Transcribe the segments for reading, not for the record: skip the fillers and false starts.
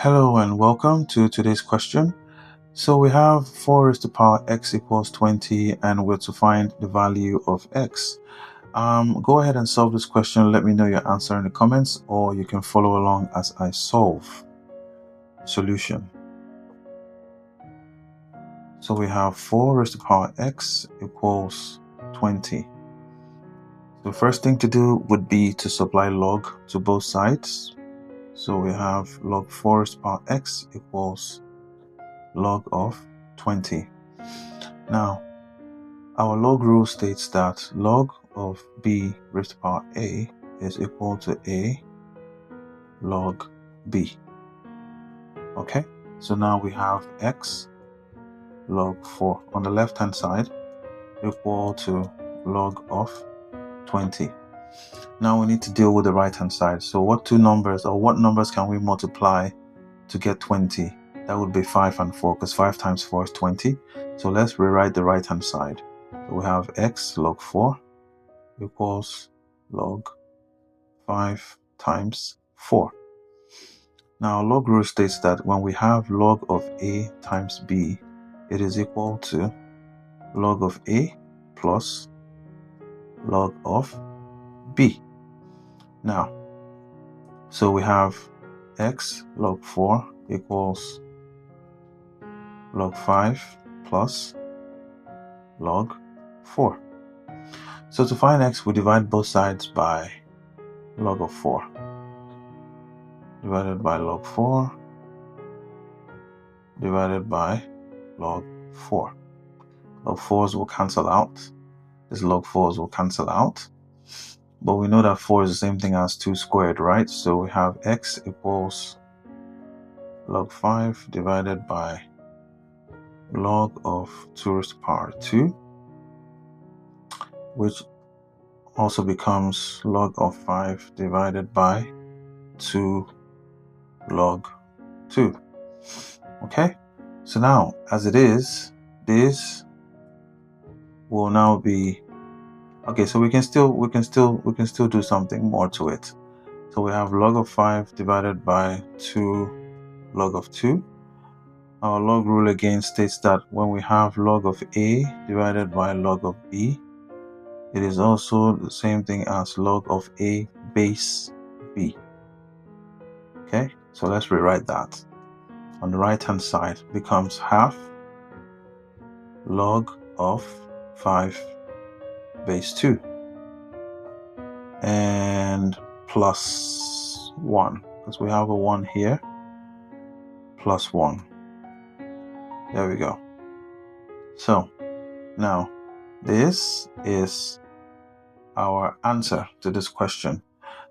Hello and welcome to today's question. So we have 4 raised to the power x equals 20 and we're to find the value of x. Go ahead and solve this question. Let me know your answer in the comments, or you can follow along as I solve. Solution. So we have 4 raised to the power x equals 20. The first thing to do would be to supply log to both sides. So we have log 4 raised to the power x equals log of 20. Now, our log rule states that log of b raised to the power a is equal to a log b. Okay, so now we have x log 4 on the left hand side equal to log of 20. Now we need to deal with the right hand side. So what numbers can we multiply to get 20? That would be 5 and 4, because 5 times 4 is 20. So let's rewrite the right hand side. So we have x log 4 equals log 5 times 4. Now log rule states that when we have log of a times b, it is equal to log of a plus log of b. Now, so we have x log 4 equals log 5 plus log 4. So to find x, we divide both sides by log of 4. Divided by log 4 divided by log 4. Log 4s will cancel out. These log 4s will cancel out. But we know that 4 is the same thing as 2 squared, right? So we have x equals log 5 divided by log of 2 raised to the power 2, which also becomes log of 5 divided by 2 log 2. Okay, so now as it is, this will now be okay. So we can still do something more to it. So we have log of 5 divided by 2 log of 2. Our log rule again states that when we have log of a divided by log of b, it is also the same thing as log of a base b. Okay, so let's rewrite that. On the right hand side becomes half log of 5 base 2 and plus 1, because we have a 1 here, plus 1. There we go. So now this is our answer to this question.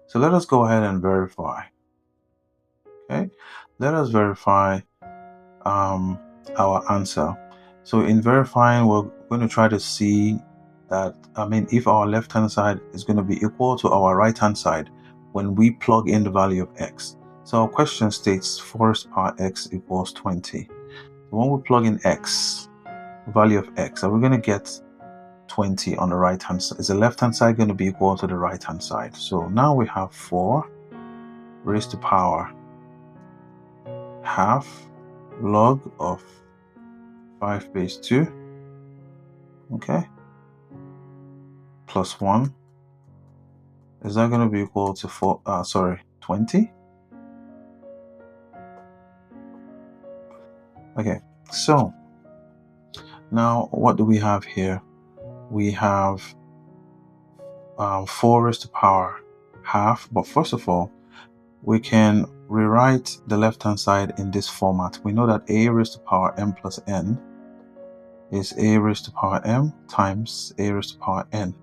So let us go ahead and verify. Okay, let us verify our answer. So in verifying, we're going to try to see that, if our left hand side is going to be equal to our right hand side when we plug in the value of x. So our question states 4 raised to the power x equals 20. When we plug in x, value of x, are we going to get 20 on the right hand side? Is the left hand side going to be equal to the right hand side? So now we have 4 raised to the power half log of 5 base 2, okay, plus 1. Is that going to be equal to 20? Okay, so now what do we have here? We have 4 raised to the power half, but first of all, we can rewrite the left hand side in this format. We know that a raised to the power m plus n is a raised to the power m times a raised to the power n.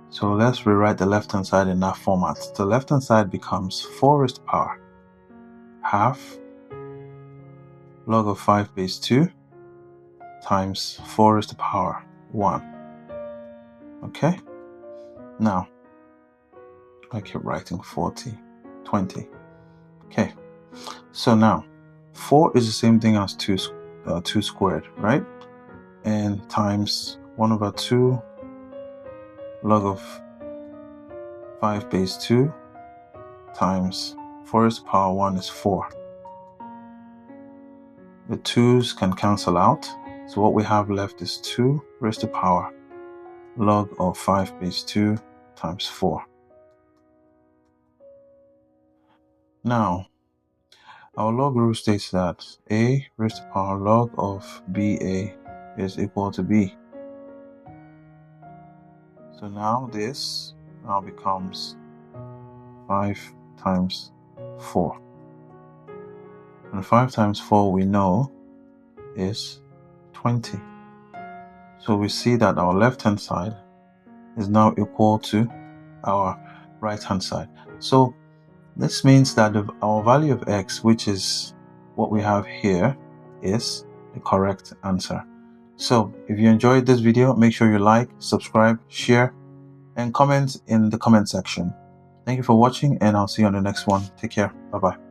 So let's rewrite the left hand side in that format. The left hand side becomes 4 raised to the power half log of 5 base 2 times 4 raised to the power 1. Okay, now I keep writing 20. Okay, so now 4 is the same thing as 2 squared, right? And times 1 over 2 log of 5 base 2 times 4 raised to the power 1 is 4. The 2's can cancel out. So what we have left is 2 raised to power log of 5 base 2 times 4. Now, our log rule states that a raised to power log of BA is equal to B. So now this now becomes 5 times 4. And 5 times 4 we know is 20. So we see that our left-hand side is now equal to our right-hand side. So this means that our value of x, which is what we have here, is the correct answer. So if you enjoyed this video, make sure you like, subscribe, share, and comment in the comment section. Thank you for watching, and I'll see you on the next one. Take care. Bye-bye.